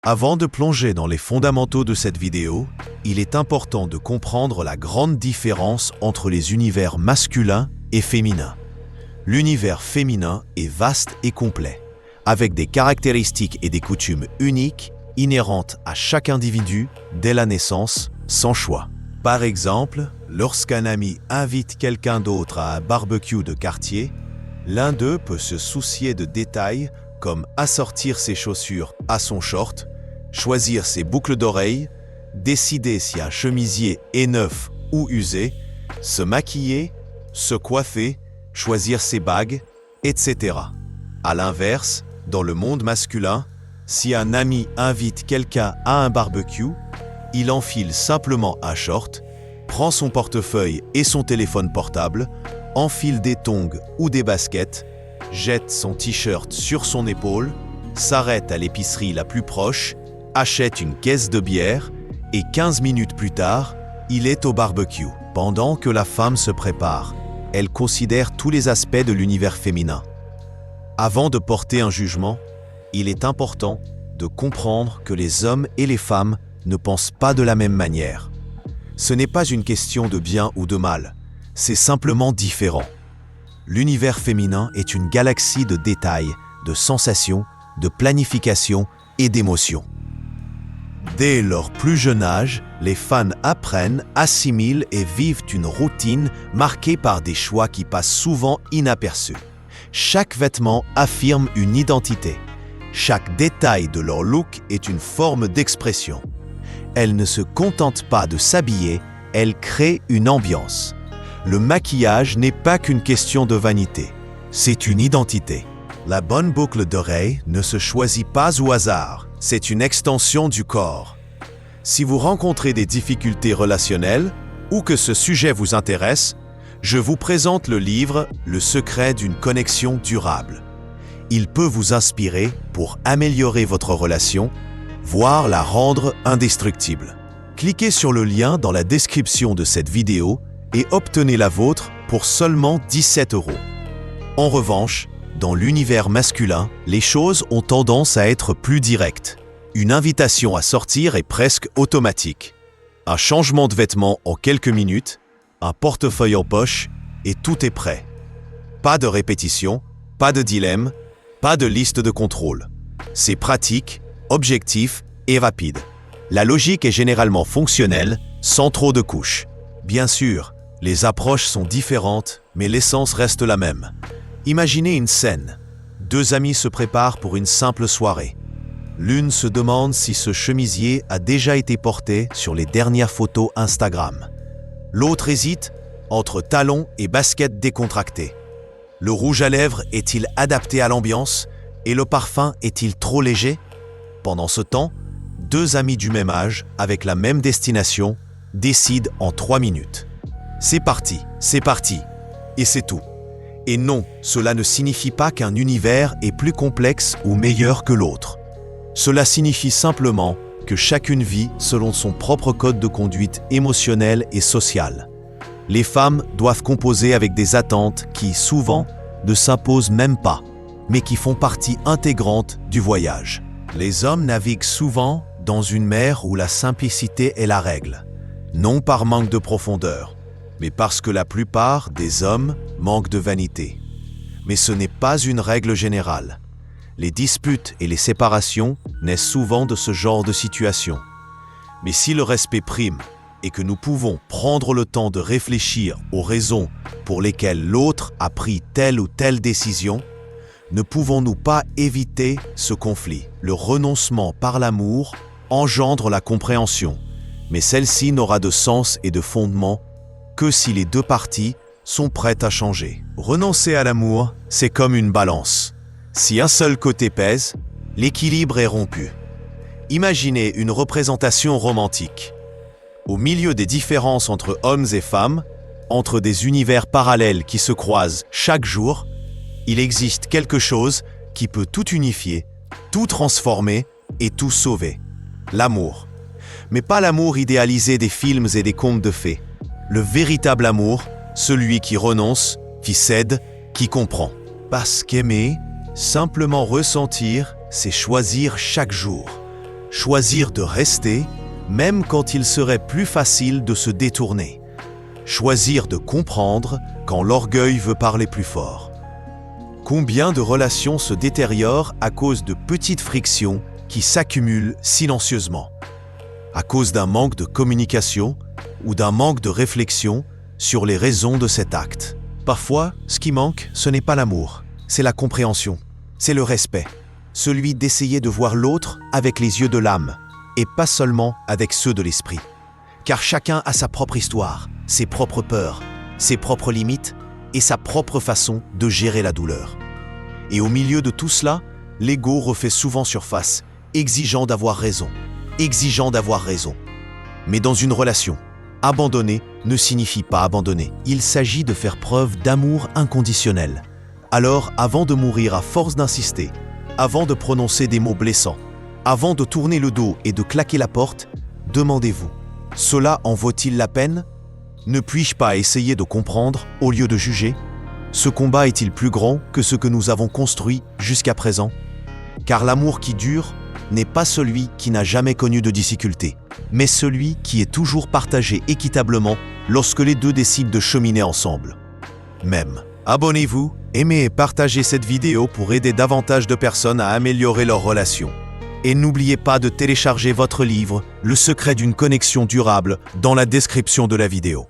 Avant de plonger dans les fondamentaux de cette vidéo, il est important de comprendre la grande différence entre les univers masculins et féminins. L'univers féminin est vaste et complet, avec des caractéristiques et des coutumes uniques inhérentes à chaque individu dès la naissance, sans choix. Par exemple, lorsqu'un ami invite quelqu'un d'autre à un barbecue de quartier, l'un d'eux peut se soucier de détails comme assortir ses chaussures à son short, choisir ses boucles d'oreilles, décider si un chemisier est neuf ou usé, se maquiller, se coiffer, choisir ses bagues, etc. À l'inverse, dans le monde masculin, si un ami invite quelqu'un à un barbecue, il enfile simplement un short, prend son portefeuille et son téléphone portable, enfile des tongs ou des baskets, jette son t-shirt sur son épaule, s'arrête à l'épicerie la plus proche, achète une caisse de bière et 15 minutes plus tard, il est au barbecue. Pendant que la femme se prépare, elle considère tous les aspects de l'univers féminin. Avant de porter un jugement, il est important de comprendre que les hommes et les femmes ne pensent pas de la même manière. Ce n'est pas une question de bien ou de mal, c'est simplement différent. L'univers féminin est une galaxie de détails, de sensations, de planification et d'émotions. Dès leur plus jeune âge, les fans apprennent, assimilent et vivent une routine marquée par des choix qui passent souvent inaperçus. Chaque vêtement affirme une identité. Chaque détail de leur look est une forme d'expression. Elles ne se contentent pas de s'habiller, elles créent une ambiance. Le maquillage n'est pas qu'une question de vanité, c'est une identité. La bonne boucle d'oreille ne se choisit pas au hasard, c'est une extension du corps. Si vous rencontrez des difficultés relationnelles ou que ce sujet vous intéresse, je vous présente le livre « Le secret d'une connexion durable ». Il peut vous inspirer pour améliorer votre relation, voire la rendre indestructible. Cliquez sur le lien dans la description de cette vidéo et obtenez la vôtre pour seulement 17 €. En revanche, dans l'univers masculin, les choses ont tendance à être plus directes. Une invitation à sortir est presque automatique. Un changement de vêtements en quelques minutes, un portefeuille en poche et tout est prêt. Pas de répétition, pas de dilemme, pas de liste de contrôle. C'est pratique, objectif et rapide. La logique est généralement fonctionnelle, sans trop de couches. Bien sûr, les approches sont différentes, mais l'essence reste la même. Imaginez une scène. Deux amis se préparent pour une simple soirée. L'une se demande si ce chemisier a déjà été porté sur les dernières photos Instagram. L'autre hésite entre talons et baskets décontractées. Le rouge à lèvres est-il adapté à l'ambiance et le parfum est-il trop léger? Pendant ce temps, deux amis du même âge, avec la même destination, décident en 3 minutes. C'est parti, et c'est tout. Et non, cela ne signifie pas qu'un univers est plus complexe ou meilleur que l'autre. Cela signifie simplement que chacune vit selon son propre code de conduite émotionnelle et sociale. Les femmes doivent composer avec des attentes qui, souvent, ne s'imposent même pas, mais qui font partie intégrante du voyage. Les hommes naviguent souvent dans une mer où la simplicité est la règle, non par manque de profondeur, mais parce que la plupart des hommes manquent de vanité. Mais ce n'est pas une règle générale. Les disputes et les séparations naissent souvent de ce genre de situation. Mais si le respect prime et que nous pouvons prendre le temps de réfléchir aux raisons pour lesquelles l'autre a pris telle ou telle décision, ne pouvons-nous pas éviter ce conflit? Le renoncement par l'amour engendre la compréhension, mais celle-ci n'aura de sens et de fondement que si les deux parties sont prêtes à changer. Renoncer à l'amour, c'est comme une balance. Si un seul côté pèse, l'équilibre est rompu. Imaginez une représentation romantique. Au milieu des différences entre hommes et femmes, entre des univers parallèles qui se croisent chaque jour, il existe quelque chose qui peut tout unifier, tout transformer et tout sauver. L'amour. Mais pas l'amour idéalisé des films et des contes de fées. Le véritable amour, celui qui renonce, qui cède, qui comprend. Parce qu'aimer, simplement ressentir, c'est choisir chaque jour. Choisir de rester, même quand il serait plus facile de se détourner. Choisir de comprendre quand l'orgueil veut parler plus fort. Combien de relations se détériorent à cause de petites frictions qui s'accumulent silencieusement, à cause d'un manque de communication ou d'un manque de réflexion sur les raisons de cet acte. Parfois, ce qui manque, ce n'est pas l'amour, c'est la compréhension, c'est le respect, celui d'essayer de voir l'autre avec les yeux de l'âme et pas seulement avec ceux de l'esprit. Car chacun a sa propre histoire, ses propres peurs, ses propres limites et sa propre façon de gérer la douleur. Et au milieu de tout cela, l'ego refait souvent surface, exigeant d'avoir raison. Mais dans une relation, abandonner ne signifie pas abandonner. Il s'agit de faire preuve d'amour inconditionnel. Alors, avant de mourir à force d'insister, avant de prononcer des mots blessants, avant de tourner le dos et de claquer la porte, demandez-vous, cela en vaut-il la peine ? Ne puis-je pas essayer de comprendre au lieu de juger ? Ce combat est-il plus grand que ce que nous avons construit jusqu'à présent ? Car l'amour qui dure n'est pas celui qui n'a jamais connu de difficultés, mais celui qui est toujours partagé équitablement lorsque les deux décident de cheminer ensemble. Même, abonnez-vous, aimez et partagez cette vidéo pour aider davantage de personnes à améliorer leurs relations. Et n'oubliez pas de télécharger votre livre « Le secret d'une connexion durable » dans la description de la vidéo.